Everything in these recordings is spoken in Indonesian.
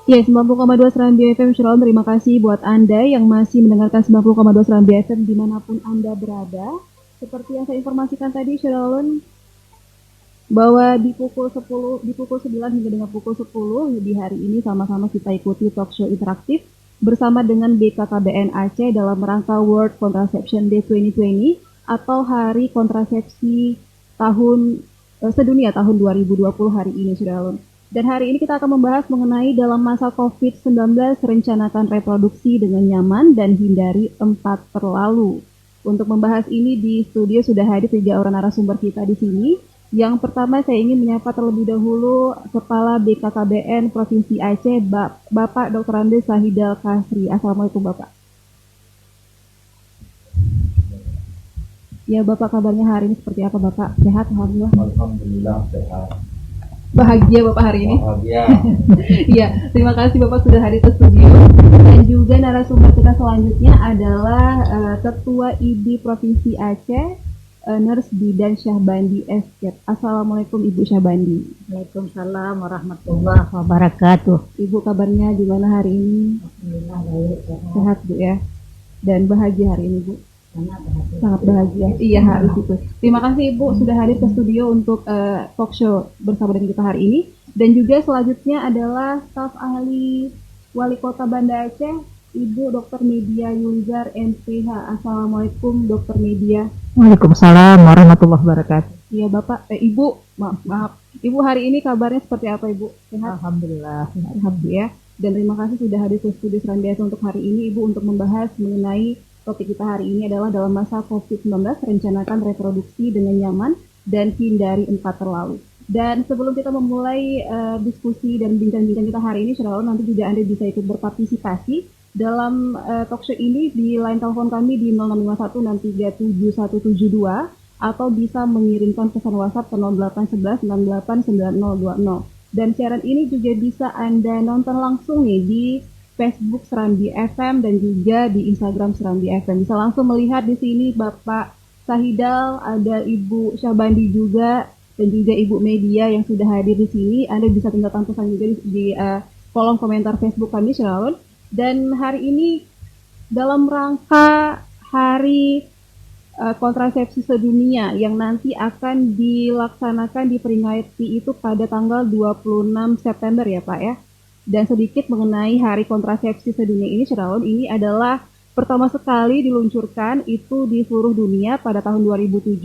Ya, 90,2 Serambi FM Shirlon, terima kasih buat Anda yang masih mendengarkan 90,2 Serambi FM dimanapun Anda berada. Seperti yang saya informasikan tadi, Shirlon, bahwa di pukul 9 hingga dengan pukul 10 di hari ini sama-sama kita ikuti talk show interaktif bersama dengan BKKBN Aceh dalam rangka World Contraception Day 2020 atau Hari Kontrasepsi tahun sedunia tahun 2020 hari ini, Shirlon. Dan hari ini kita akan membahas mengenai dalam masa COVID-19 rencanakan reproduksi dengan nyaman dan hindari 4 terlalu. Untuk membahas ini di studio sudah hadir 3 orang narasumber kita di sini. Yang pertama saya ingin menyapa terlebih dahulu Kepala BKKBN Provinsi Aceh, Bapak Dr. Andes Sahidal Kasri. Assalamualaikum Bapak. Ya Bapak, kabarnya hari ini seperti apa Bapak? Sehat Alhamdulillah? Alhamdulillah sehat. Bahagia Bapak hari ini? Bahagia. Iya, terima kasih Bapak sudah hadir ke studio. Dan juga narasumber kita selanjutnya adalah Ketua IDI Provinsi Aceh, Nurse Bidan Syahbandi Esket. Assalamualaikum Ibu Syahbandi. Waalaikumsalam warahmatullahi wabarakatuh. Ibu kabarnya gimana hari ini? Alhamdulillah baik. Sehat Bu ya? Dan bahagia hari ini Bu? Sangat bahagia. Iya harus itu. Terima kasih Ibu sudah hadir ke studio untuk talk show bersama dengan kita hari ini. Dan juga selanjutnya adalah staf ahli Wali Kota Banda Aceh, Ibu Dr. Media Yulzar MPH. Assalamualaikum Dr. Media. Waalaikumsalam warahmatullahi wabarakatuh. Iya Bapak, Ibu, maaf. Ibu hari ini kabarnya seperti apa Ibu? Sehat? Alhamdulillah. Alhamdulillah ya. Dan terima kasih sudah hadir ke studio Serambi Aceh untuk hari ini Ibu untuk membahas mengenai topik kita hari ini adalah dalam masa COVID-19 rencanakan reproduksi dengan nyaman dan hindari 4 terlalu. Dan sebelum kita memulai diskusi dan bincang-bincang kita hari ini, Shirlon, nanti juga Anda bisa ikut berpartisipasi dalam talk show ini di line telepon kami di 0651637172 atau bisa mengirimkan pesan WhatsApp ke 0811989020. Dan siaran ini juga bisa Anda nonton langsung nih di Facebook Serambi FM dan juga di Instagram Serambi FM. Bisa langsung melihat di sini Bapak Sahidal, ada Ibu Syahbandi juga dan juga Ibu Media yang sudah hadir di sini. Anda bisa tinggal pesan juga di kolom komentar Facebook kami, Shirlon. Dan hari ini dalam rangka Hari Kontrasepsi Sedunia yang nanti akan dilaksanakan diperingati itu pada tanggal 26 September ya Pak ya. Dan sedikit mengenai Hari Kontrasepsi Sedunia ini, Shirlon, ini adalah pertama sekali diluncurkan itu di seluruh dunia pada tahun 2007,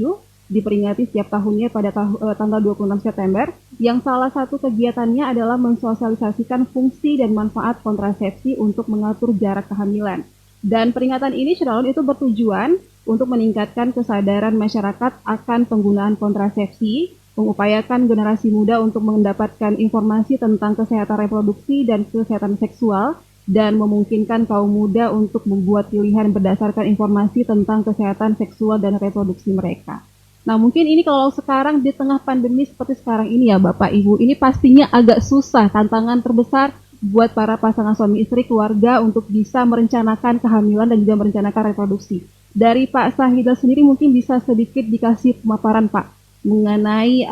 diperingati setiap tahunnya pada tanggal 26 September, yang salah satu kegiatannya adalah mensosialisasikan fungsi dan manfaat kontrasepsi untuk mengatur jarak kehamilan. Dan peringatan ini, Shirlon, itu bertujuan untuk meningkatkan kesadaran masyarakat akan penggunaan kontrasepsi, mengupayakan generasi muda untuk mendapatkan informasi tentang kesehatan reproduksi dan kesehatan seksual, dan memungkinkan kaum muda untuk membuat pilihan berdasarkan informasi tentang kesehatan seksual dan reproduksi mereka. Nah mungkin ini kalau sekarang di tengah pandemi seperti sekarang ini ya Bapak Ibu, ini pastinya agak susah, tantangan terbesar buat para pasangan suami istri keluarga untuk bisa merencanakan kehamilan dan juga merencanakan reproduksi. Dari Pak Sahidal sendiri mungkin bisa sedikit dikasih pemaparan Pak mengenai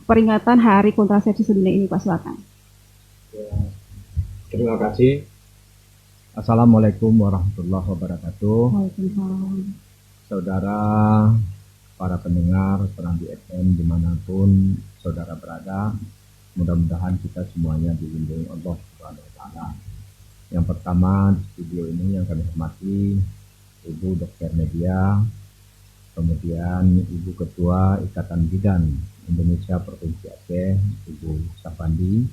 peringatan Hari Kontrasepsi Sedunia ini Pak, silakan. Ya, terima kasih. Assalamualaikum warahmatullahi wabarakatuh. Waalaikumsalam. Saudara, para pendengar Serambi FM dimanapun saudara berada, mudah-mudahan kita semuanya dilindungi Allah Subhanahu wa Ta'ala. Yang pertama di studio ini yang kami hormati Ibu Dr. Media, kemudian Ibu Ketua Ikatan Bidan Indonesia Provinsi Aceh, Ibu Syahbandi,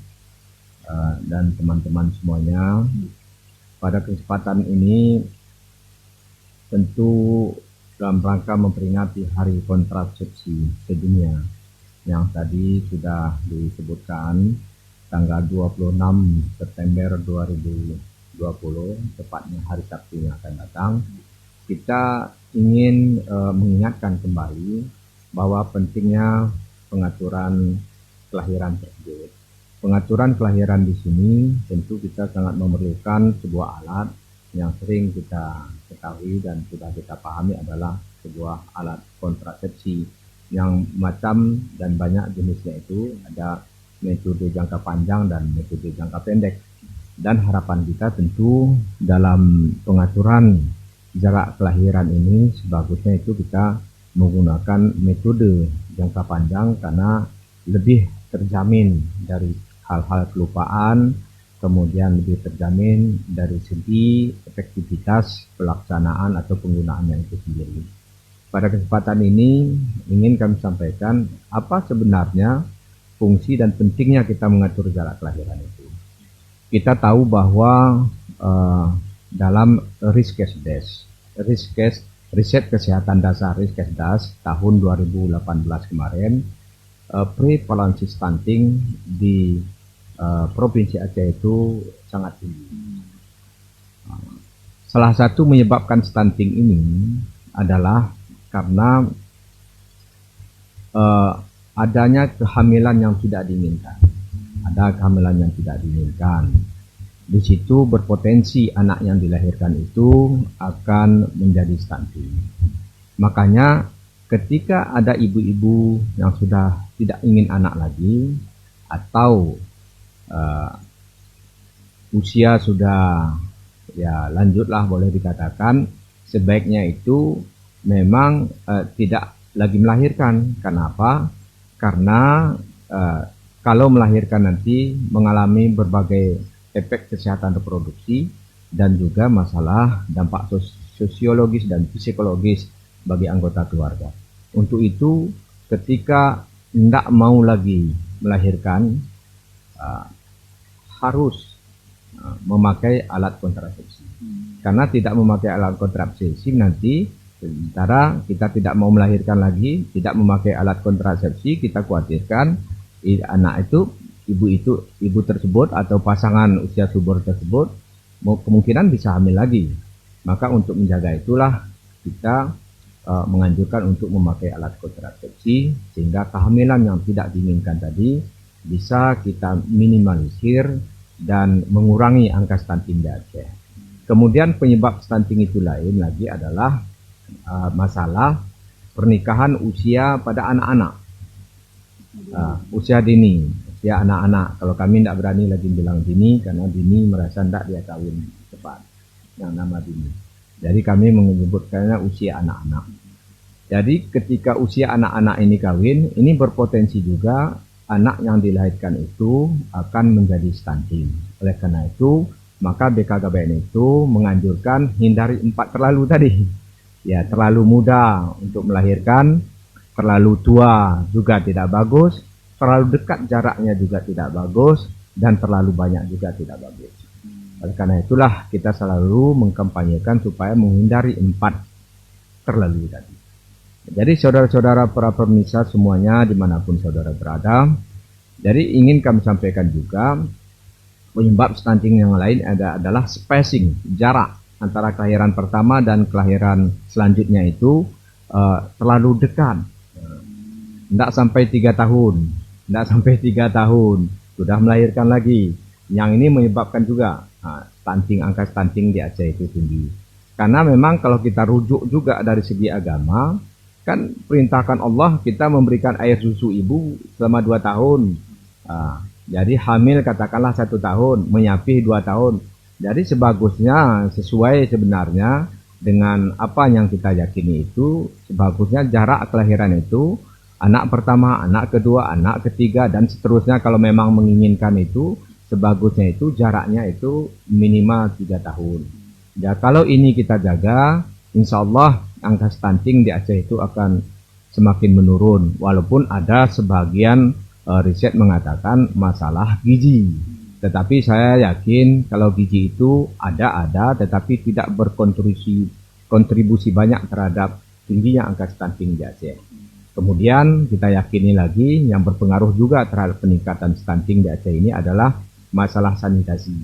dan teman-teman semuanya. Pada kesempatan ini tentu dalam rangka memperingati Hari Kontrasepsi Sedunia yang tadi sudah disebutkan tanggal 26 September 2020, tepatnya hari Sabtu yang akan datang, kita ingin mengingatkan kembali bahwa pentingnya pengaturan kelahiran tersebut. Pengaturan kelahiran di sini tentu kita sangat memerlukan sebuah alat yang sering kita ketahui dan sudah kita pahami adalah sebuah alat kontrasepsi yang macam dan banyak jenisnya itu ada metode jangka panjang dan metode jangka pendek. Dan harapan kita tentu dalam pengaturan jarak kelahiran ini sebagusnya itu kita menggunakan metode jangka panjang karena lebih terjamin dari hal-hal kelupaan, kemudian lebih terjamin dari segi efektivitas pelaksanaan atau penggunaannya itu sendiri. Pada kesempatan ini ingin kami sampaikan apa sebenarnya fungsi dan pentingnya kita mengatur jarak kelahiran itu. Kita tahu bahwa dalam Riskesdas, Riset Kesehatan Dasar Riskesdas tahun 2018 kemarin, prevalensi stunting di Provinsi Aceh itu sangat tinggi. Salah satu menyebabkan stunting ini adalah karena adanya kehamilan yang tidak diinginkan. Ada kehamilan yang tidak diinginkan. Di situ berpotensi anak yang dilahirkan itu akan menjadi stunting. Makanya ketika ada ibu-ibu yang sudah tidak ingin anak lagi atau usia sudah ya lanjutlah boleh dikatakan, sebaiknya itu memang tidak lagi melahirkan. Kenapa? Karena kalau melahirkan nanti mengalami berbagai efek kesehatan reproduksi dan juga masalah dampak sosiologis dan psikologis bagi anggota keluarga. Untuk itu ketika tidak mau lagi melahirkan harus memakai alat kontrasepsi. Karena tidak memakai alat kontrasepsi nanti sementara kita tidak mau melahirkan lagi, tidak memakai alat kontrasepsi, kita khawatirkan anak itu, ibu tersebut atau pasangan usia subur tersebut kemungkinan bisa hamil lagi. Maka untuk menjaga itulah kita menganjurkan untuk memakai alat kontrasepsi sehingga kehamilan yang tidak diinginkan tadi bisa kita minimalisir dan mengurangi angka stunting di Aceh. Kemudian penyebab stunting itu lain lagi adalah masalah pernikahan usia pada anak-anak. Usia dini, usia anak-anak. Kalau kami tidak berani lagi bilang dini karena dini merasa tidak dia kawin cepat, yang nama dini. Jadi kami menyebutkannya usia anak-anak. Jadi ketika usia anak-anak ini kawin, ini berpotensi juga anak yang dilahirkan itu akan menjadi stunting. Oleh karena itu, maka BKKBN itu menganjurkan hindari 4 terlalu tadi. Ya, terlalu muda untuk melahirkan, terlalu tua juga tidak bagus, terlalu dekat jaraknya juga tidak bagus, dan terlalu banyak juga tidak bagus. Oleh karena itulah kita selalu mengkampanyekan supaya menghindari 4 terlalu tadi. Jadi saudara-saudara para pemirsa semuanya dimanapun saudara berada, jadi ingin kami sampaikan juga penyebab stunting yang lain adalah spacing, jarak antara kelahiran pertama dan kelahiran selanjutnya itu terlalu dekat. Tidak sampai 3 tahun, tidak sampai 3 tahun sudah melahirkan lagi. Yang ini menyebabkan juga stunting, angka stunting di Aceh itu tinggi. Karena memang kalau kita rujuk juga dari segi agama, kan perintahkan Allah kita memberikan air susu ibu selama 2 tahun. Jadi hamil katakanlah 1 tahun, menyapih 2 tahun. Jadi sebagusnya sesuai sebenarnya dengan apa yang kita yakini itu, sebagusnya jarak kelahiran itu anak pertama, anak kedua, anak ketiga, dan seterusnya kalau memang menginginkan itu, sebagusnya itu jaraknya itu minimal 3 tahun. Ya, kalau ini kita jaga, insya Allah angka stunting di Aceh itu akan semakin menurun. Walaupun ada sebagian riset mengatakan masalah gizi. Tetapi saya yakin kalau gizi itu ada, tetapi tidak berkontribusi banyak terhadap tingginya angka stunting di Aceh. Kemudian kita yakini lagi yang berpengaruh juga terhadap peningkatan stunting di Aceh ini adalah masalah sanitasi.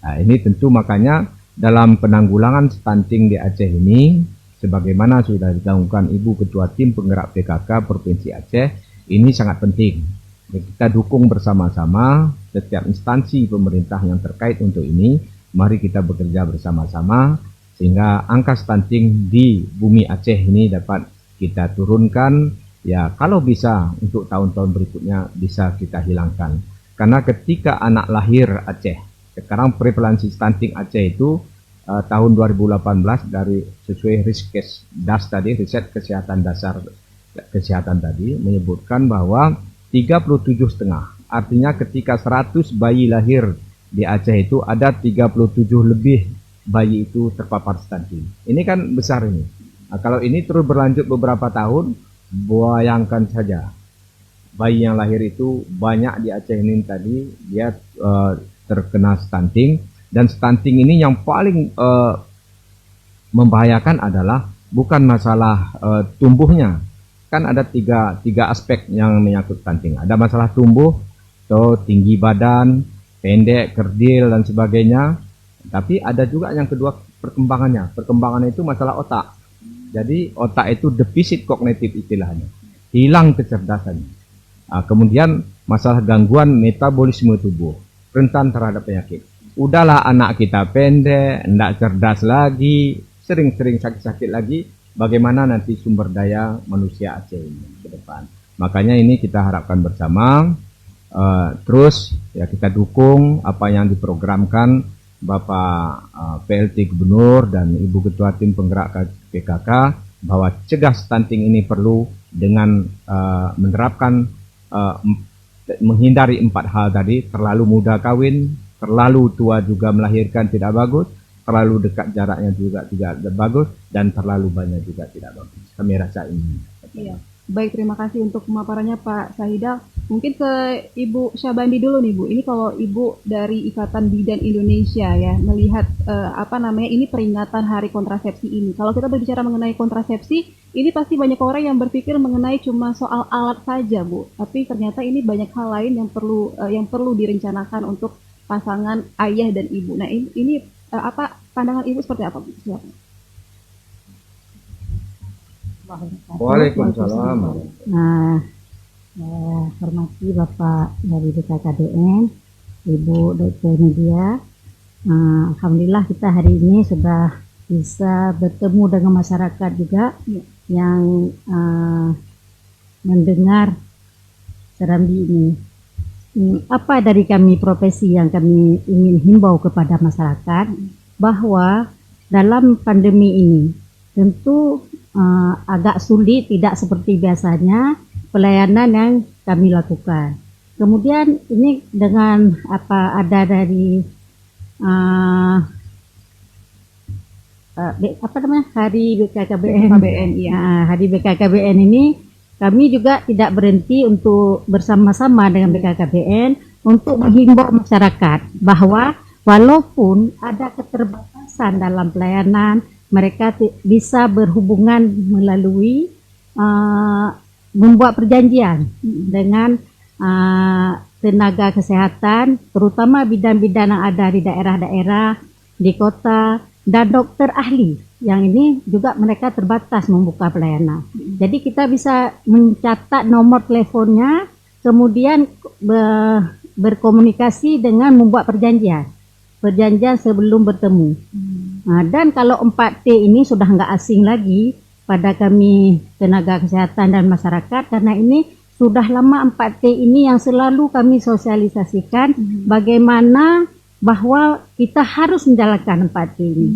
Nah, ini tentu makanya dalam penanggulangan stunting di Aceh ini, sebagaimana sudah digaungkan Ibu Ketua Tim Penggerak PKK Provinsi Aceh, ini sangat penting. Kita dukung bersama-sama setiap instansi pemerintah yang terkait untuk ini. Mari kita bekerja bersama-sama sehingga angka stunting di bumi Aceh ini dapat kita turunkan, ya kalau bisa untuk tahun-tahun berikutnya bisa kita hilangkan. Karena ketika anak lahir Aceh, sekarang prevalensi stunting Aceh itu tahun 2018 dari sesuai riset kesehatan dasar kesehatan tadi menyebutkan bahwa 37,5. Artinya ketika 100 bayi lahir di Aceh itu ada 37 lebih bayi itu terpapar stunting. Ini kan besar ini. Nah, kalau ini terus berlanjut beberapa tahun, bayangkan saja bayi yang lahir itu banyak di Aceh ini tadi dia terkena stunting. Dan stunting ini yang paling membahayakan adalah bukan masalah tumbuhnya. Kan ada tiga aspek yang menyangkut stunting. Ada masalah tumbuh, atau tinggi badan, pendek, kerdil, dan sebagainya. Tapi ada juga yang kedua perkembangannya. Perkembangannya itu masalah otak. Jadi otak itu defisit kognitif istilahnya. Hilang kecerdasannya. Kemudian masalah gangguan metabolisme tubuh. Rentan terhadap penyakit. Udahlah anak kita pendek, tidak cerdas lagi, sering-sering sakit-sakit lagi, bagaimana nanti sumber daya manusia Aceh ini ke depan. Makanya ini kita harapkan bersama, terus ya kita dukung apa yang diprogramkan Bapak PLT Gubernur dan Ibu Ketua Tim Penggerak PKK, bahwa cegah stunting ini perlu dengan menerapkan, menghindari 4 hal tadi, terlalu muda kawin, terlalu tua juga melahirkan tidak bagus, terlalu dekat jaraknya juga tidak bagus, dan terlalu banyak juga tidak bagus. Kami rasa ini. Iya. Baik, terima kasih untuk pemaparannya Pak Sahidal. Mungkin ke Ibu Syabandi dulu nih Bu. Ini kalau Ibu dari Ikatan Bidan Indonesia ya melihat ini peringatan Hari Kontrasepsi ini. Kalau kita berbicara mengenai kontrasepsi, ini pasti banyak orang yang berpikir mengenai cuma soal alat saja Bu. Tapi ternyata ini banyak hal lain yang perlu direncanakan untuk pasangan ayah dan ibu. Nah, ini pandangan ibu seperti apa Bu? Silakan. Waalaikumsalam. Nah, hormati Bapak dari BKKBN, Ibu Dr. Media. Alhamdulillah kita hari ini sudah bisa bertemu dengan masyarakat juga yang mendengar Serambi ini. Apa dari kami profesi yang kami ingin himbau kepada masyarakat, bahwa dalam pandemi ini tentu agak sulit, tidak seperti biasanya pelayanan yang kami lakukan. Kemudian ini dengan ada dari Hari BKKBN, ya. Hari BKKBN ini kami juga tidak berhenti untuk bersama-sama dengan BKKBN untuk menghimbau masyarakat bahwa walaupun ada keterbatasan dalam pelayanan, mereka bisa berhubungan melalui membuat perjanjian dengan tenaga kesehatan, terutama bidan-bidan yang ada di daerah-daerah, di kota, dan dokter ahli. Yang ini juga mereka terbatas membuka pelayanan. Jadi kita bisa mencatat nomor teleponnya, kemudian berkomunikasi dengan membuat perjanjian sebelum bertemu. Nah, dan kalau 4T ini sudah nggak asing lagi pada kami tenaga kesehatan dan masyarakat, karena ini sudah lama 4T ini yang selalu kami sosialisasikan bagaimana bahwa kita harus menjalankan 4T ini.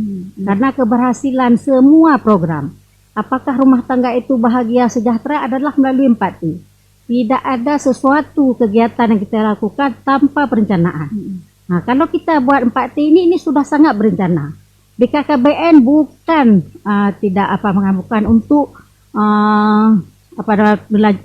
Karena keberhasilan semua program, apakah rumah tangga itu bahagia sejahtera, adalah melalui 4T. Tidak ada sesuatu kegiatan yang kita lakukan tanpa perencanaan. Nah, kalau kita buat 4T ini sudah sangat berencana. BKKBN bukan bukan untuk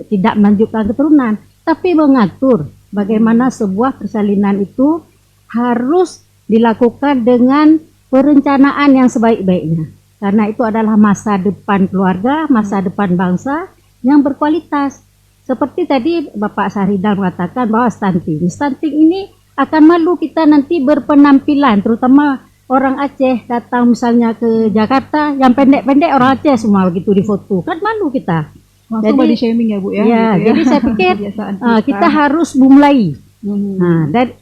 tidak melanjutkan keturunan, tapi mengatur bagaimana sebuah persalinan itu harus dilakukan dengan perencanaan yang sebaik-baiknya. Karena itu adalah masa depan keluarga, masa depan bangsa yang berkualitas. Seperti tadi Bapak Sahidal mengatakan bahwa stunting ini akan malu kita nanti berpenampilan, terutama orang Aceh datang misalnya ke Jakarta, yang pendek-pendek orang Aceh semua begitu difoto, kan malu kita. Langsung body shaming ya Bu ya. Ya, gitu ya. jadi saya pikir kita harus memulai. Nah, dan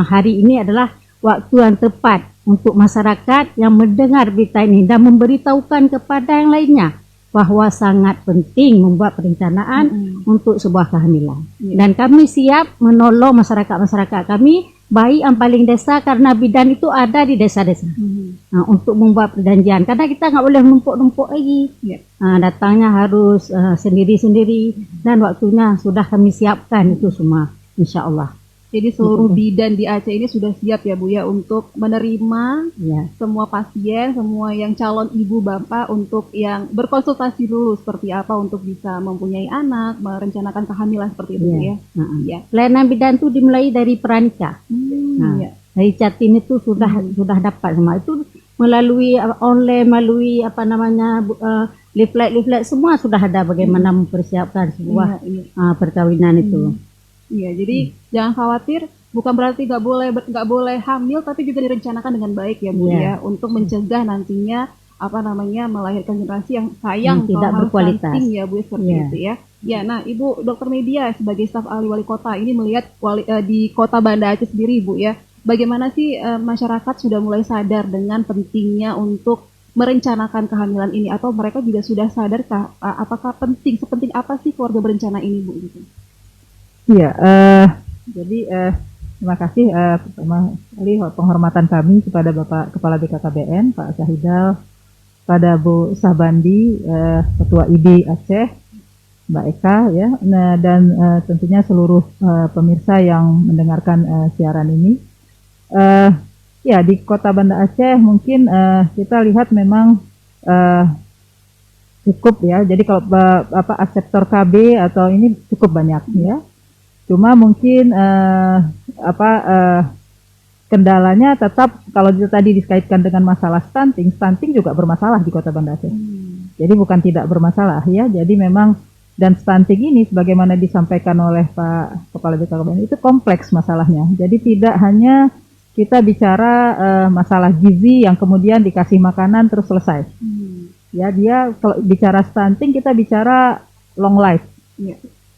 hari ini adalah waktu yang tepat untuk masyarakat yang mendengar berita ini dan memberitahukan kepada yang lainnya. bahwa sangat penting membuat perencanaan untuk sebuah kehamilan. Dan kami siap menolong masyarakat-masyarakat kami, baik yang paling desa karena bidan itu ada di desa-desa. Untuk membuat perjanjian, karena kita nggak boleh numpuk-numpuk lagi. Datangnya harus sendiri-sendiri dan waktunya sudah kami siapkan itu semua, insya Allah. Jadi seluruh bidan di Aceh ini sudah siap ya Bu ya untuk menerima semua pasien, semua yang calon ibu bapak untuk yang berkonsultasi dulu seperti apa untuk bisa mempunyai anak, merencanakan kehamilan seperti itu ya. Pelayanan bidan itu dimulai dari pranikah. Dari Jatim itu sudah dapat semua itu melalui online, melalui leaflet semua sudah ada bagaimana mempersiapkan sebuah perkawinan itu. Iya, jadi jangan khawatir, bukan berarti nggak boleh hamil, tapi juga direncanakan dengan baik ya Bu ya, untuk mencegah nantinya melahirkan generasi yang sayang tidak berkualitas ya Bu seperti itu ya. Ya, nah Ibu Dr. Media sebagai staf ahli wali kota ini melihat di kota Banda Aceh sendiri Bu ya, bagaimana sih masyarakat sudah mulai sadar dengan pentingnya untuk merencanakan kehamilan ini, atau mereka juga sudah sadarkah apakah sepenting apa sih keluarga berencana ini Bu gitu? Iya, jadi terima kasih pertama kali penghormatan kami kepada Bapak Kepala BKKBN, Pak Syahidal, pada Bu Sahbandi, Ketua IDI Aceh, Mbak Eka, ya, dan tentunya seluruh pemirsa yang mendengarkan siaran ini. Ya, di Kota Banda Aceh mungkin kita lihat memang cukup ya. Jadi kalau sektor KB atau ini cukup banyak ya. Cuma mungkin kendalanya tetap kalau tadi dikaitkan dengan masalah stunting juga bermasalah di Kota Banda Aceh. Jadi bukan tidak bermasalah ya. Jadi memang dan stunting ini sebagaimana disampaikan oleh Pak Kepala BKKBN itu kompleks masalahnya. Jadi tidak hanya kita bicara masalah gizi yang kemudian dikasih makanan terus selesai. Ya, dia kalau bicara stunting kita bicara long life.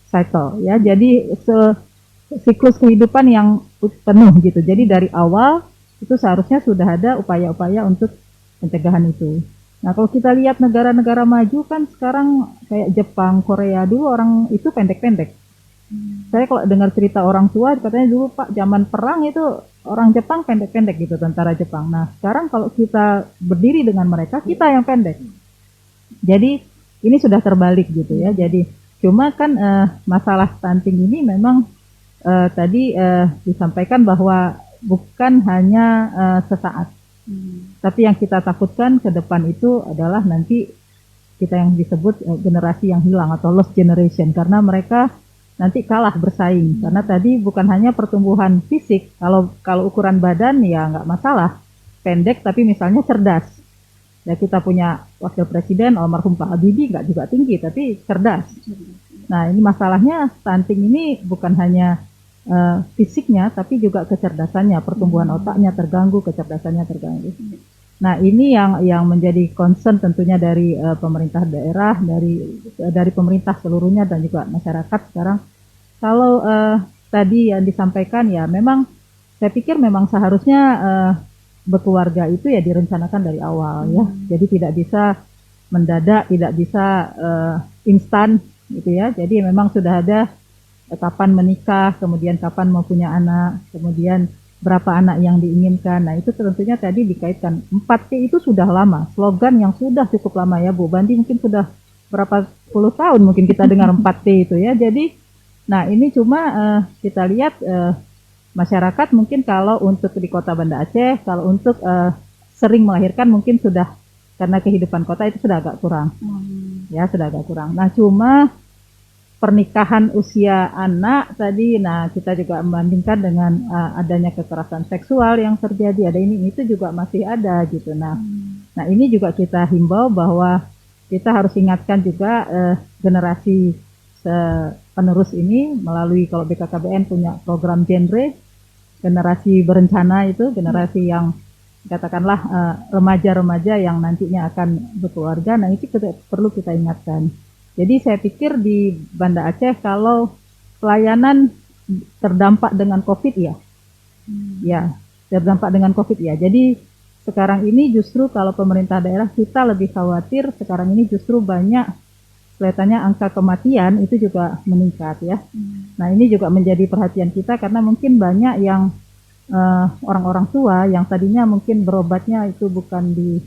Cycle ya, jadi siklus kehidupan yang penuh gitu. Jadi dari awal itu seharusnya sudah ada upaya-upaya untuk pencegahan itu. Nah, kalau kita lihat negara-negara maju kan sekarang kayak Jepang, Korea, dulu orang itu pendek-pendek. Saya kalau dengar cerita orang tua katanya dulu Pak zaman perang itu orang Jepang pendek-pendek gitu, tentara Jepang. Nah, sekarang kalau kita berdiri dengan mereka, kita yang pendek. Jadi ini sudah terbalik gitu ya. Jadi cuma kan masalah stunting ini memang tadi disampaikan bahwa bukan hanya sesaat, tapi yang kita takutkan ke depan itu adalah nanti kita yang disebut generasi yang hilang atau lost generation, karena mereka nanti kalah bersaing. Karena tadi bukan hanya pertumbuhan fisik, kalau ukuran badan ya nggak masalah, pendek tapi misalnya cerdas. Ya, kita punya wakil presiden almarhum Pak Habibie nggak juga tinggi tapi cerdas. Nah, ini masalahnya stunting ini bukan hanya fisiknya tapi juga kecerdasannya, pertumbuhan otaknya terganggu, kecerdasannya terganggu. Nah, ini yang menjadi concern tentunya dari pemerintah daerah, dari pemerintah seluruhnya dan juga masyarakat sekarang. Kalau tadi yang disampaikan ya memang saya pikir memang seharusnya berkeluarga itu ya direncanakan dari awal ya. Jadi tidak bisa mendadak, tidak bisa instan gitu ya. Jadi memang sudah ada kapan menikah, kemudian kapan mau punya anak, kemudian berapa anak yang diinginkan. Nah, itu tentunya tadi dikaitkan 4T itu sudah lama, slogan yang sudah cukup lama ya Bu Bandi, mungkin sudah berapa puluh tahun mungkin kita dengar 4T itu ya. Jadi nah ini cuma kita lihat masyarakat mungkin kalau untuk di Kota Banda Aceh, kalau untuk sering melahirkan mungkin sudah, karena kehidupan kota itu sudah agak kurang. Ya, sudah agak kurang. Nah, cuma pernikahan usia anak tadi, nah kita juga membandingkan dengan adanya kekerasan seksual yang terjadi, ada ini itu juga masih ada gitu. Nah, ini juga kita himbau bahwa kita harus ingatkan juga generasi penerus ini melalui kalau BKKBN punya program genre generasi berencana, itu generasi yang katakanlah remaja-remaja yang nantinya akan berkeluarga. Nah, itu perlu kita ingatkan. Jadi saya pikir di Banda Aceh kalau pelayanan terdampak dengan COVID ya, ya terdampak dengan COVID ya. Jadi sekarang ini justru kalau pemerintah daerah kita lebih khawatir sekarang ini justru banyak kelihatannya angka kematian itu juga meningkat ya. Nah ini juga menjadi perhatian kita karena mungkin banyak yang orang-orang tua yang tadinya mungkin berobatnya itu bukan di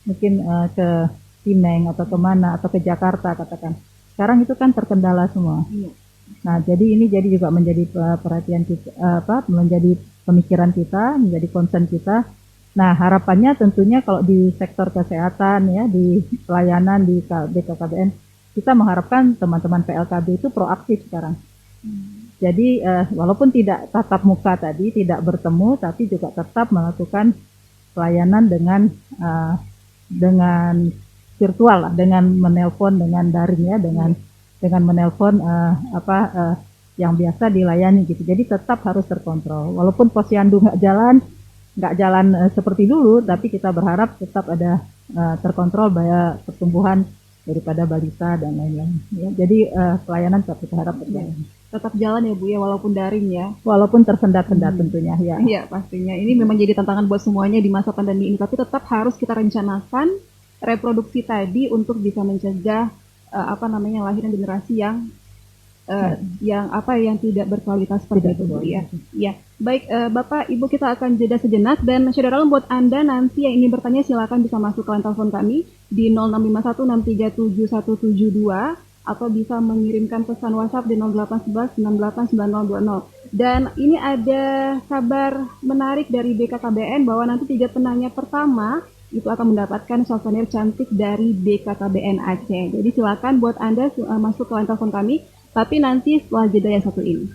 mungkin ke Pineng atau kemana atau ke Jakarta katakan. Sekarang itu kan terkendala semua. Nah jadi ini jadi juga menjadi perhatian kita, menjadi pemikiran kita, menjadi concern kita. Nah harapannya tentunya kalau di sektor kesehatan ya di pelayanan di BKKBN kita mengharapkan teman-teman PLKB itu proaktif sekarang. Jadi walaupun tidak tatap muka tadi, tidak bertemu, tapi juga tetap melakukan pelayanan dengan virtual lah, dengan menelpon, dengan daring ya, dengan menelpon yang biasa dilayani gitu. Jadi tetap harus terkontrol. Walaupun posyandu nggak jalan seperti dulu, tapi kita berharap tetap ada terkontrol bahwa pertumbuhan daripada balita dan lain-lain. Ya, jadi pelayanan tetap kita harap berjalan. Tetap jalan ya Bu ya, walaupun daring ya. Walaupun tersendat-sendat tentunya ya. Iya pastinya. Ini memang jadi tantangan buat semuanya di masa pandemi ini. Tapi tetap harus kita rencanakan reproduksi tadi untuk bisa mencegah lahirnya generasi yang tidak berkualitas seperti itu Bu ya. Ya. Baik Bapak Ibu, kita akan jeda sejenak dan saudara buat Anda nanti yang ingin bertanya silakan bisa masuk ke line telepon kami di 0651637172 atau bisa mengirimkan pesan WhatsApp di 0811989020. Dan ini ada kabar menarik dari BKKBN bahwa nanti 3 penanya pertama itu akan mendapatkan souvenir cantik dari BKKBN Aceh. Jadi silakan buat Anda masuk ke line telepon kami, tapi nanti setelah jeda yang satu ini.